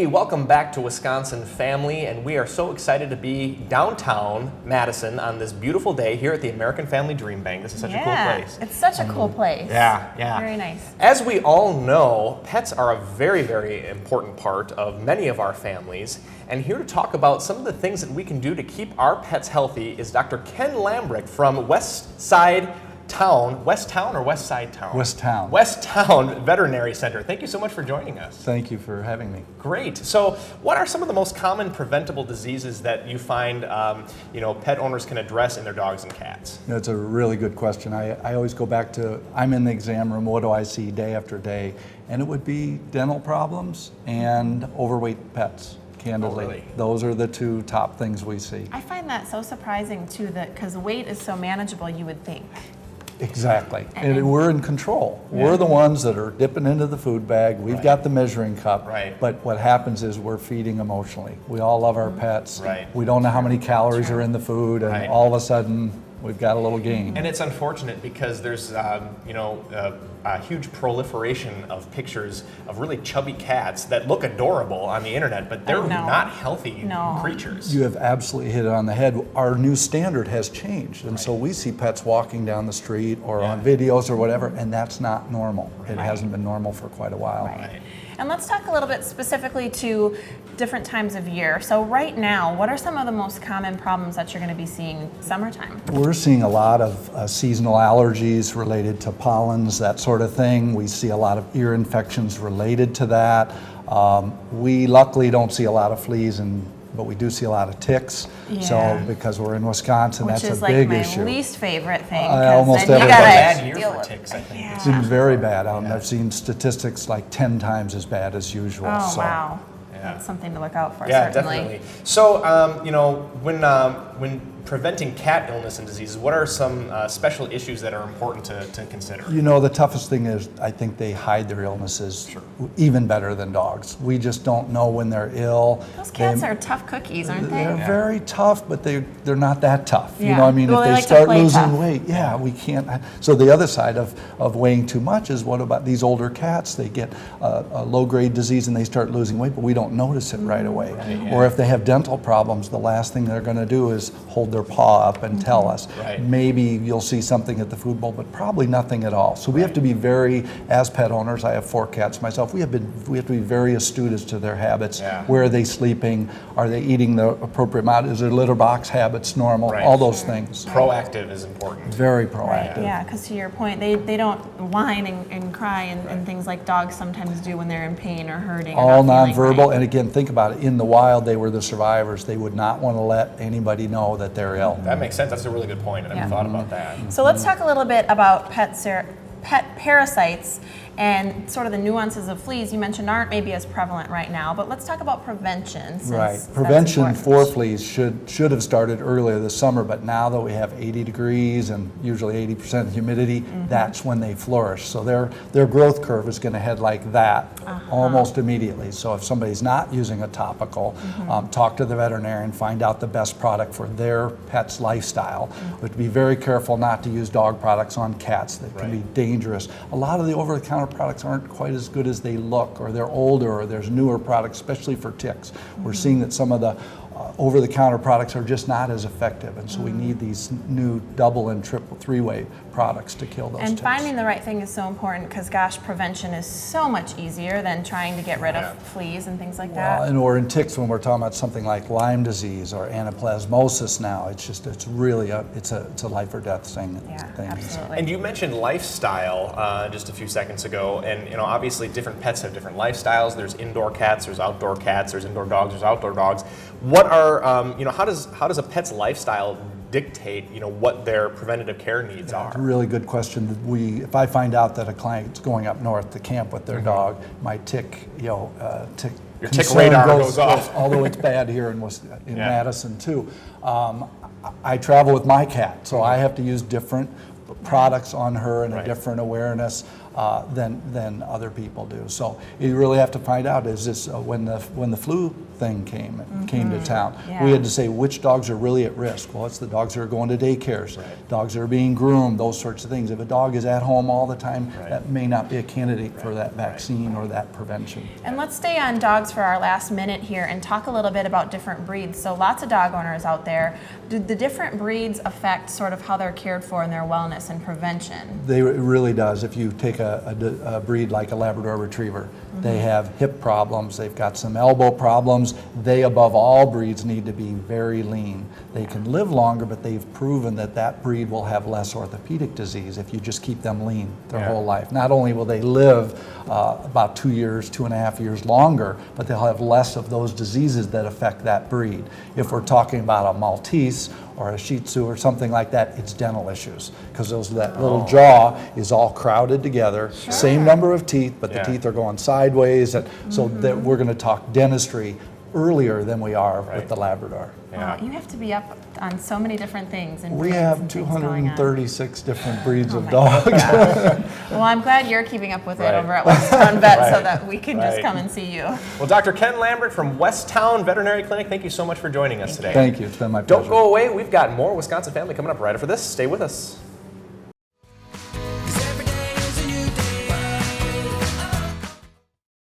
Hey, welcome back to Wisconsin Family, and we are so excited to be downtown Madison on this beautiful day here at the American Family Dream Bank. This is such a cool place. It's such a cool place. Yeah. Very nice. As we all know, pets are a very, very important part of many of our families, and here to talk about some of the things that we can do to keep our pets healthy is Dr. Ken Lambrick from West Side Towne, West Towne or West Side Towne? West Towne. West Towne Veterinary Center. Thank you so much for joining us. Thank you for having me. Great. So, what are some of the most common preventable diseases that you find, pet owners can address in their dogs and cats? It's a really good question. I always go back to, I'm in the exam room, what do I see day after day? And it would be dental problems and overweight pets. Candidly, really? Those are the two top things we see. I find that so surprising too, that because weight is so manageable, you would think. Exactly, and we're in control. Yeah. We're the ones that are dipping into the food bag. We've got the measuring cup. Right. But what happens is we're feeding emotionally. We all love our pets. Right. We don't know how many calories are in the food, and all of a sudden we've got a little gain. And it's unfortunate because there's, a huge proliferation of pictures of really chubby cats that look adorable on the internet, but they're not healthy creatures. You have absolutely hit it on the head. Our new standard has changed, and so we see pets walking down the street or on videos or whatever, and that's not normal. It hasn't been normal for quite a while. Right. And let's talk a little bit specifically to different times of year. So right now, what are some of the most common problems that you're going to be seeing summertime? We're seeing a lot of seasonal allergies related to pollens, that sort of thing. We see a lot of ear infections related to that. We luckily don't see a lot of fleas, but we do see a lot of ticks. So because we're in Wisconsin, that's a big issue. Which is like my least favorite thing. Almost then every you gotta bad year deal for with ticks, I think. It's been very bad. I've seen statistics like 10 times as bad as usual. Oh, wow. That's something to look out for, Yeah, certainly. definitely. So, when preventing cat illness and diseases, what are some special issues that are important to consider? The toughest thing is I think they hide their illnesses even better than dogs. We just don't know when they're ill. Those cats are tough cookies, aren't they? They're very tough, but they're not that tough. Yeah. You know what I mean? Well, if they like start losing tough. weight, we can't. So the other side of weighing too much is what about these older cats? They get a low-grade disease and they start losing weight, but we don't notice it right away. Or if they have dental problems, the last thing they're going to do is hold their paw up and tell us. Maybe you'll see something at the food bowl, but probably nothing at all. So we have to be very, as pet owners, I have 4 cats myself, we have to be very astute as to their habits. Where are they sleeping? Are they eating the appropriate amount? Is their litter box habits normal? All those things. Proactive is important. Very proactive. Yeah, because to your point, they don't whine and cry and things like dogs sometimes do when they're in pain or hurting. All or not feeling nonverbal, right. and again, think about it. In the wild, they were the survivors. They would not want to let anybody know that they're ill. That makes sense. That's a really good point. I never thought about that. So let's talk a little bit about pet parasites and sort of the nuances of fleas you mentioned aren't maybe as prevalent right now, but let's talk about prevention. Prevention for fleas should have started earlier this summer, but now that we have 80 degrees and usually 80% humidity, that's when they flourish. So their growth curve is going to head like that almost immediately. So if somebody's not using a topical, talk to the veterinarian, find out the best product for their pet's lifestyle. But be very careful not to use dog products on cats. That can be dangerous. A lot of the over-the-counter products aren't quite as good as they look, or they're older, or there's newer products, especially for ticks. We're seeing that some of the over-the-counter products are just not as effective, and so we need these new double and triple, three-way products to kill those ticks. And finding the right thing is so important because, gosh, prevention is so much easier than trying to get rid of fleas and things like that. Or in ticks, when we're talking about something like Lyme disease or anaplasmosis now, it's really a life or death thing. Yeah, absolutely. And you mentioned lifestyle just a few seconds ago, and obviously different pets have different lifestyles. There's indoor cats, there's outdoor cats, there's indoor dogs, there's outdoor dogs. What are how does a pet's lifestyle dictate what their preventative care needs are? Really good question. If I find out that a client's going up north to camp with their dog, my tick tick radar goes off. Although it's bad here in Madison too. I travel with my cat, so I have to use different products on her and a different awareness than other people do. So you really have to find out, is this when the flu thing came to town. Yeah. We had to say which dogs are really at risk. Well, it's the dogs that are going to daycares, dogs that are being groomed, those sorts of things. If a dog is at home all the time, that may not be a candidate for that vaccine or that prevention. And let's stay on dogs for our last minute here and talk a little bit about different breeds. So lots of dog owners out there. Do the different breeds affect sort of how they're cared for and their wellness and prevention? It really does. If you take a breed like a Labrador Retriever, they have hip problems, they've got some elbow problems. They, above all breeds, need to be very lean. They can live longer, but they've proven that that breed will have less orthopedic disease if you just keep them lean their whole life. Not only will they live about 2 years, 2.5 years longer, but they'll have less of those diseases that affect that breed. If we're talking about a Maltese or a Shih Tzu or something like that, it's dental issues because that little jaw is all crowded together, same number of teeth, but the teeth are going sideways, and so that we're going to talk dentistry earlier than we are with the Labrador. You have to be up on so many different things. And We breeds have and things going on. 236 different breeds of my dogs. Well, I'm glad you're keeping up with it over at West Towne Vet so that we can just come and see you. Well, Dr. Ken Lambert from West Towne Veterinary Clinic, thank you so much for joining us today. Thank you. It's been my pleasure. Don't go away. We've got more Wisconsin Family coming up right after this. Stay with us.